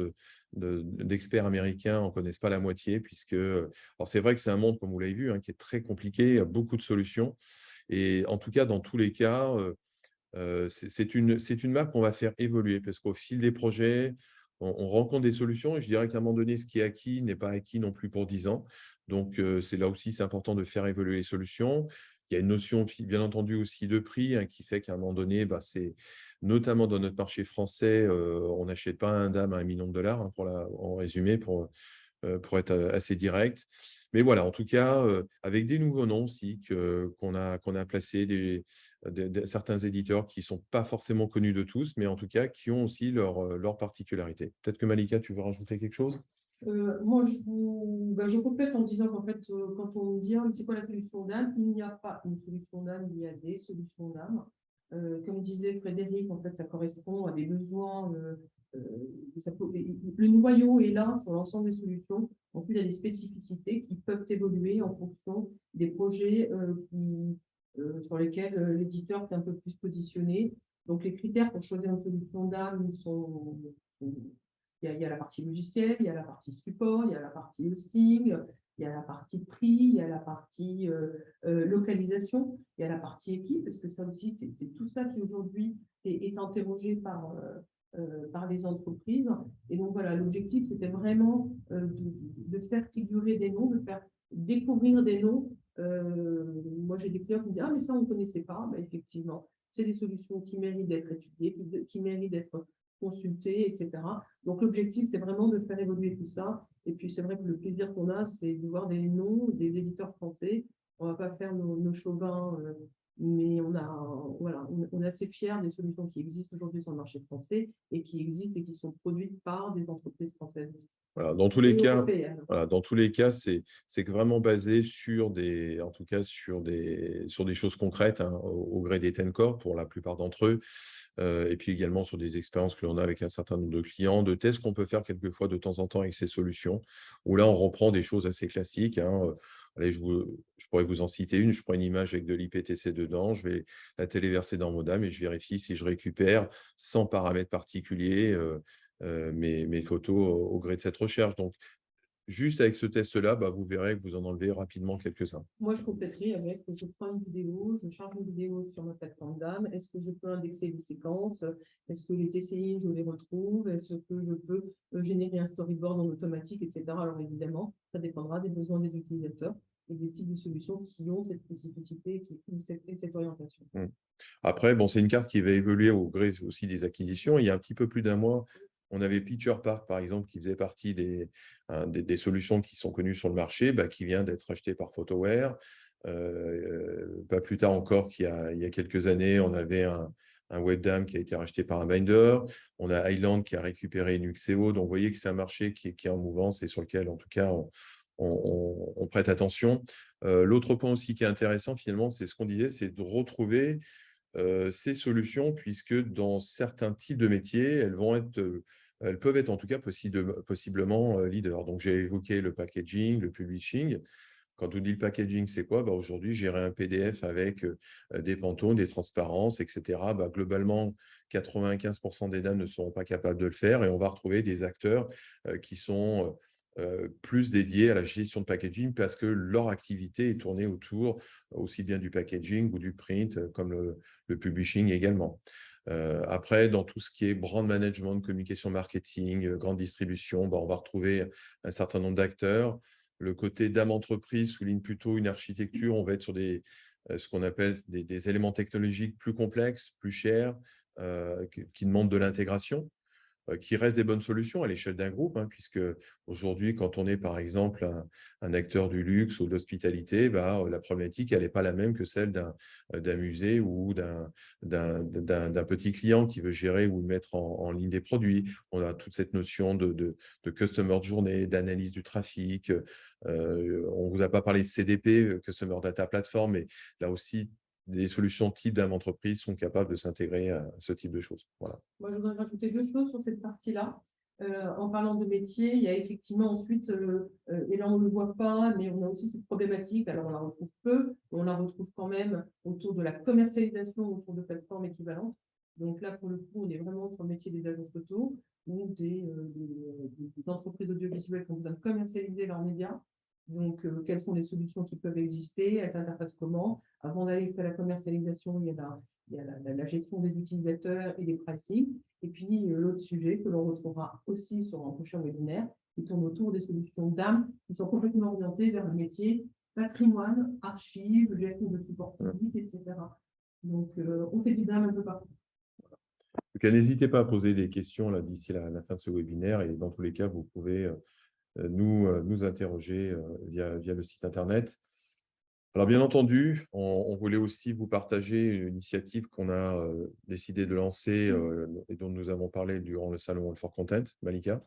d'experts américains n'en connaissent pas la moitié, puisque alors c'est vrai que c'est un monde, comme vous l'avez vu, hein, qui est très compliqué, il y a beaucoup de solutions. Et en tout cas, dans tous les cas, c'est une marque qu'on va faire évoluer, parce qu'au fil des projets, on rencontre des solutions. Et je dirais qu'à un moment donné, ce qui est acquis n'est pas acquis non plus pour 10 ans. Donc, c'est là aussi, c'est important de faire évoluer les solutions. Il y a une notion, bien entendu, aussi de prix, hein, qui fait qu'à un moment donné, bah, c'est notamment dans notre marché français, on n'achète pas un DAM à 1 million de dollars, hein, en résumé, pour être assez direct. Mais voilà, en tout cas, avec des nouveaux noms aussi qu'on a placés, certains éditeurs qui ne sont pas forcément connus de tous, mais en tout cas qui ont aussi leur particularité. Peut-être que Malika, tu veux rajouter quelque chose? Moi, je complète en disant qu'en fait, quand on dit ah, c'est quoi la solution d'âme, il n'y a pas une solution d'âme, il y a des solutions d'âme. Comme disait Frédéric, en fait, ça correspond à des besoins. Le noyau est là sur l'ensemble des solutions. Ensuite, il y a des spécificités qui peuvent évoluer en fonction des projets sur lesquels l'éditeur s'est un peu plus positionné. Donc, les critères pour choisir une solution d'âme sont il y a la partie logicielle, il y a la partie support, il y a la partie hosting, il y a la partie prix, il y a la partie localisation, il y a la partie équipe, parce que ça aussi, c'est tout ça qui aujourd'hui est interrogé par les entreprises. Et donc voilà, l'objectif, c'était vraiment de faire figurer des noms, de faire découvrir des noms. Moi, j'ai des clients qui me disent, ah, mais ça, on ne connaissait pas. Ben, effectivement, c'est des solutions qui méritent d'être étudiées, qui méritent d'être consultées, etc. Donc, l'objectif, c'est vraiment de faire évoluer tout ça. Et puis, c'est vrai que le plaisir qu'on a, c'est de voir des noms des éditeurs français. On ne va pas faire nos chauvins, mais voilà, on est assez fiers des solutions qui existent aujourd'hui sur le marché français et qui existent et qui sont produites par des entreprises françaises Voilà, dans tous les et cas, européennes. voilà, dans tous les cas, c'est vraiment basé sur en tout cas, sur des choses concrètes, hein, au gré des TENCOR pour la plupart d'entre eux. Et puis également sur des expériences que l'on a avec un certain nombre de clients, de tests qu'on peut faire quelquefois de temps en temps avec ces solutions, où là, on reprend des choses assez classiques, hein. Allez, je pourrais vous en citer une. Je prends une image avec de l'IPTC dedans, je vais la téléverser dans Modam et je vérifie si je récupère, sans paramètres particuliers, mes photos au gré de cette recherche. Donc, juste avec ce test-là, bah, vous verrez que vous en enlevez rapidement quelques-uns. Moi, je compléterai avec, je prends une vidéo, je charge une vidéo sur ma plateforme d'âme. Est-ce que je peux indexer les séquences? Est-ce que les TCI, je les retrouve? Est-ce que je peux générer un storyboard en automatique, etc. Alors évidemment, ça dépendra des besoins des utilisateurs et des types de solutions qui ont cette spécificité et cette orientation. Après, bon, c'est une carte qui va évoluer au gré aussi des acquisitions. Il y a un petit peu plus d'un mois, on avait Picture Park, par exemple, qui faisait partie des solutions qui sont connues sur le marché, bah, qui vient d'être acheté par Photoware. Pas plus tard encore il y a quelques années, on avait un Webdam qui a été racheté par un Binder. On a Island qui a récupéré Nuxeo. Donc, vous voyez que c'est un marché qui est en mouvance et sur lequel, en tout cas, on prête attention. L'autre point aussi qui est intéressant, finalement, c'est ce qu'on disait, c'est de retrouver ces solutions, puisque dans certains types de métiers, elles peuvent être en tout cas possiblement leaders. Donc, j'ai évoqué le packaging, le publishing. Quand on dit le packaging, c'est quoi? Bah, aujourd'hui, gérer un PDF avec des pantônes, des transparences, etc. Bah, globalement, 95% des dames ne seront pas capables de le faire et on va retrouver des acteurs qui sont plus dédiés à la gestion de packaging parce que leur activité est tournée autour aussi bien du packaging ou du print comme le publishing également. Après, dans tout ce qui est brand management, communication marketing, grande distribution, bah, on va retrouver un certain nombre d'acteurs. Le côté dame entreprise souligne plutôt une architecture. On va être sur ce qu'on appelle des éléments technologiques plus complexes, plus chers, qui demandent de l'intégration. qui restent des bonnes solutions à l'échelle d'un groupe, hein, puisque aujourd'hui, quand on est par exemple un acteur du luxe ou de l'hospitalité, bah, la problématique, elle n'est pas la même que celle d'un musée ou d'un petit client qui veut gérer ou mettre en ligne des produits. On a toute cette notion de customer journée, d'analyse du trafic. On ne vous a pas parlé de CDP, Customer Data Platform, mais là aussi, des solutions type d'une entreprise sont capables de s'intégrer à ce type de choses. Voilà. Moi, je voudrais rajouter deux choses sur cette partie-là. En parlant de métier, il y a effectivement ensuite, et là on ne le voit pas, mais on a aussi cette problématique, alors on la retrouve peu, mais on la retrouve quand même autour de la commercialisation autour de plateformes équivalentes. Donc là, pour le coup, on est vraiment sur le métier des agences photo ou des entreprises audiovisuelles qui ont besoin de commercialiser leurs médias. Donc, quelles sont les solutions qui peuvent exister? Elles s'interfacent comment? Avant d'aller faire la commercialisation, il y a la gestion des utilisateurs et des pricing. Et puis, l'autre sujet que l'on retrouvera aussi sur un prochain webinaire, qui tourne autour des solutions d'âme, qui sont complètement orientées vers le métier patrimoine, archives, gestion de support physique, etc. Donc, on fait du DAM un peu partout. Donc, n'hésitez pas à poser des questions d'ici la fin de ce webinaire et dans tous les cas, vous pouvez nous interroger via le site Internet. Alors, bien entendu, on voulait aussi vous partager une initiative qu'on a décidé de lancer et dont nous avons parlé durant le salon All for Content. Malika?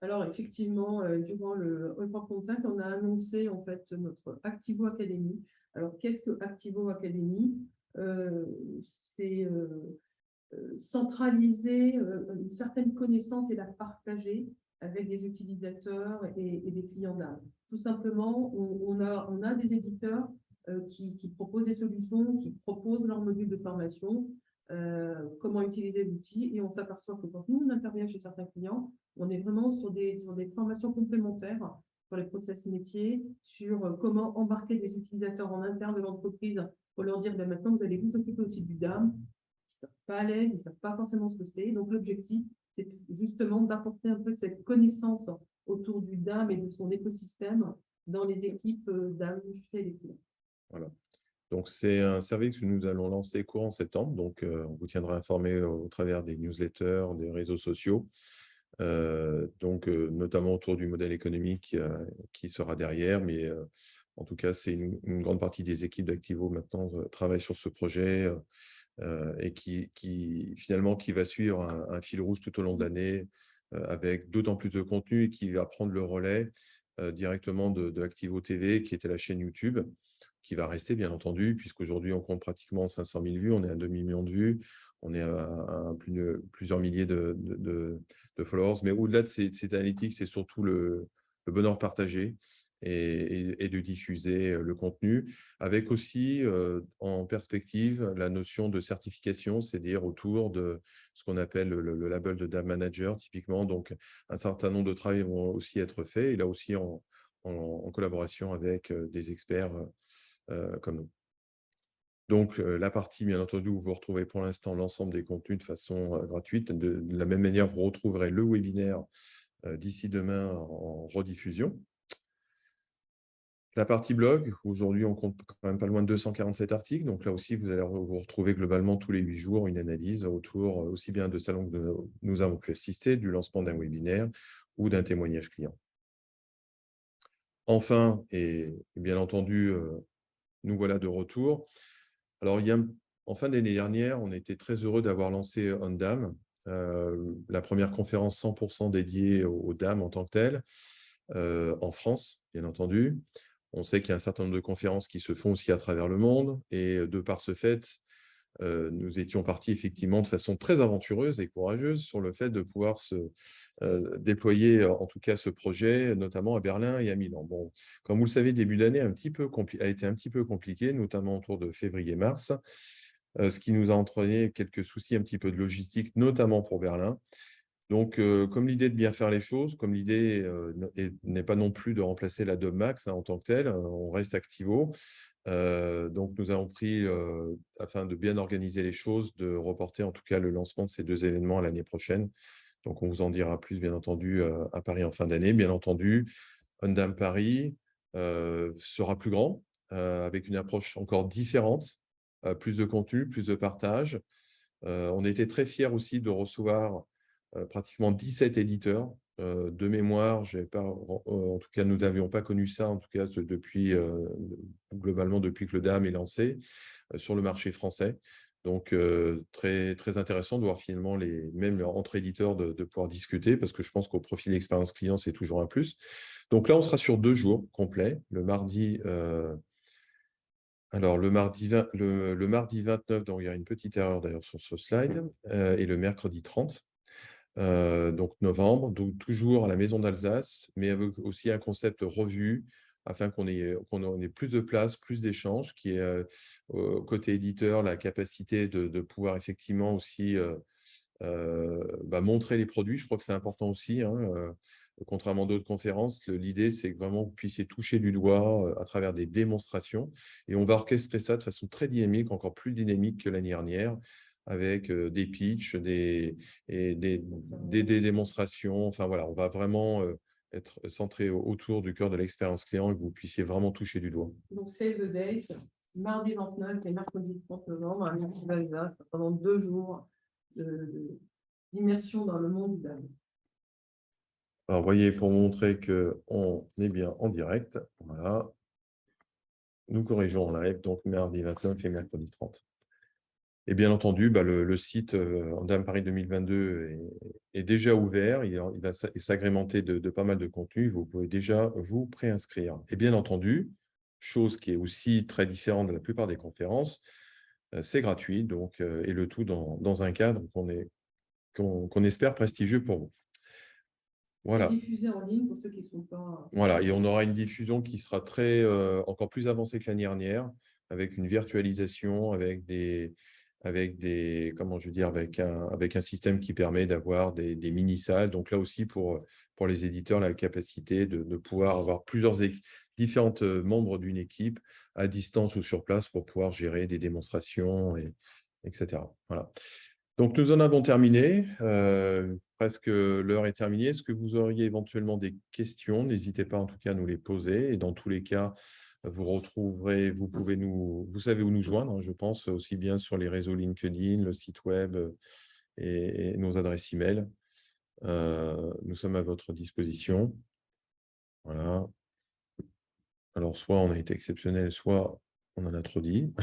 Alors, effectivement, durant le All for Content, on a annoncé en fait notre Activo Academy. Alors, qu'est-ce que Activo Academy? C'est centraliser une certaine connaissance et la partager avec des utilisateurs et des clients d'âme. Tout simplement, on a des éditeurs qui proposent des solutions, qui proposent leur module de formation, comment utiliser l'outil, et on s'aperçoit que quand nous, on intervient chez certains clients, on est vraiment sur des formations complémentaires sur les process métiers, sur comment embarquer des utilisateurs en interne de l'entreprise pour leur dire, ben, maintenant, vous allez vous occuper aussi du DAM, qui ne savent pas à l'aise, ils ne savent pas forcément ce que c'est. Donc, l'objectif, c'est justement d'apporter un peu de cette connaissance autour du DAM et de son écosystème dans les équipes DAM chez les clients. Voilà. Donc, c'est un service que nous allons lancer courant septembre. Donc, on vous tiendra informé au travers des newsletters, des réseaux sociaux. Notamment autour du modèle économique qui sera derrière. Mais en tout cas, c'est une grande partie des équipes d'Activo maintenant travaillent sur ce projet et finalement qui va suivre un fil rouge tout au long de l'année avec d'autant plus de contenu et qui va prendre le relais directement de Activo TV, qui était la chaîne YouTube, qui va rester bien entendu, puisqu'aujourd'hui on compte pratiquement 500 000 vues, on est à 2 millions de vues, on est à plusieurs milliers de followers. Mais au-delà de cette analytique, c'est surtout le bonheur partagé et de diffuser le contenu, avec aussi en perspective la notion de certification, c'est-à-dire autour de ce qu'on appelle le label de DAM Manager, typiquement. Donc, un certain nombre de travaux vont aussi être faits, et là aussi en collaboration avec des experts comme nous. Donc, la partie, bien entendu, où vous retrouvez pour l'instant l'ensemble des contenus de façon gratuite. De la même manière, vous retrouverez le webinaire d'ici demain en rediffusion. La partie blog, aujourd'hui, on compte quand même pas loin de 247 articles. Donc là aussi, vous allez vous retrouver globalement tous les 8 jours une analyse autour aussi bien de salons que nous avons pu assister, du lancement d'un webinaire ou d'un témoignage client. Enfin, et bien entendu, nous voilà de retour. Alors, en fin d'année dernière, on était très heureux d'avoir lancé OnDam, la première conférence 100% dédiée aux dames en tant que telles, en France, bien entendu. On sait qu'il y a un certain nombre de conférences qui se font aussi à travers le monde, et de par ce fait, nous étions partis effectivement de façon très aventureuse et courageuse sur le fait de pouvoir déployer en tout cas ce projet, notamment à Berlin et à Milan. Bon, comme vous le savez, début d'année a été un petit peu compliqué, notamment autour de février-mars, ce qui nous a entraîné quelques soucis un petit peu de logistique, notamment pour Berlin. Donc, comme l'idée de bien faire les choses, comme l'idée n'est pas non plus de remplacer la Dom Max en tant que telle, on reste Activo. Donc, nous avons pris, afin de bien organiser les choses, de reporter en tout cas le lancement de ces 2 événements à l'année prochaine. Donc, on vous en dira plus, bien entendu, à Paris en fin d'année. Bien entendu, OnDam Paris sera plus grand, avec une approche encore différente, plus de contenu, plus de partage. On était très fiers aussi de recevoir pratiquement 17 éditeurs. De mémoire, en tout cas, nous n'avions pas connu ça, en tout cas, globalement, depuis que le DAM est lancé sur le marché français. Donc, très, très intéressant de voir finalement même entre éditeurs de pouvoir discuter, parce que je pense qu'au profil d'expérience client, c'est toujours un plus. Donc là, on sera sur 2 jours complets. Le mardi 29, donc il y a une petite erreur d'ailleurs sur ce slide, et le mercredi 30. Donc novembre, donc toujours à la Maison d'Alsace, mais avec aussi un concept revu, afin qu'on ait plus de place, plus d'échanges, qui est côté éditeur, la capacité de pouvoir effectivement aussi montrer les produits. Je crois que c'est important aussi, hein, contrairement à d'autres conférences. L'idée, c'est que vraiment vous puissiez toucher du doigt à travers des démonstrations, et on va orchestrer ça de façon très dynamique, encore plus dynamique que l'année dernière, avec des pitchs, des démonstrations. Enfin voilà, on va vraiment être centré autour du cœur de l'expérience client, et que vous puissiez vraiment toucher du doigt. Donc, save the date, mardi 29 et mercredi 30 novembre, à Maison d'Alsace, pendant 2 jours d'immersion dans le monde du DAM. Alors, vous voyez, pour montrer qu'on est bien en direct, voilà, nous corrigeons en live, donc mardi 29 et mercredi 30. Et bien entendu, le site DAM Paris 2022 est déjà ouvert. Il va s'agrémenter de pas mal de contenus. Vous pouvez déjà vous préinscrire. Et bien entendu, chose qui est aussi très différente de la plupart des conférences, c'est gratuit, donc, et le tout dans un cadre qu'on espère prestigieux pour vous. Voilà. Diffusé en ligne pour ceux qui ne sont pas… Voilà, et on aura une diffusion qui sera encore plus avancée que l'année dernière, avec une virtualisation, avec un système qui permet d'avoir des mini-salles. Donc là aussi, pour les éditeurs, la capacité de pouvoir avoir plusieurs différents membres d'une équipe à distance ou sur place pour pouvoir gérer des démonstrations, etc. Voilà. Donc, nous en avons terminé. Presque l'heure est terminée. Est-ce que vous auriez éventuellement des questions? N'hésitez pas en tout cas à nous les poser. Et dans tous les cas, vous savez où nous joindre, hein, je pense, aussi bien sur les réseaux LinkedIn, le site web et nos adresses email. Nous sommes à votre disposition. Voilà. Alors, soit on a été exceptionnel, soit on en a trop dit.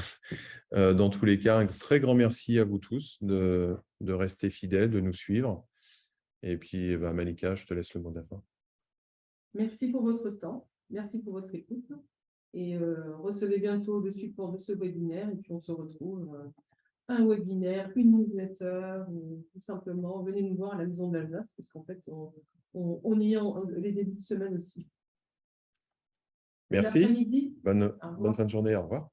Dans tous les cas, un très grand merci à vous tous de rester fidèles, de nous suivre. Et puis, Malika, je te laisse le mot de la fin. Merci pour votre temps. Merci pour votre écoute. Et recevez bientôt le support de ce webinaire. Et puis, on se retrouve un webinaire, une newsletter, ou tout simplement, venez nous voir à la Maison d'Alsace, parce qu'en fait, on y est les débuts de semaine aussi. Merci. Bon après-midi. Bonne fin de journée. Au revoir.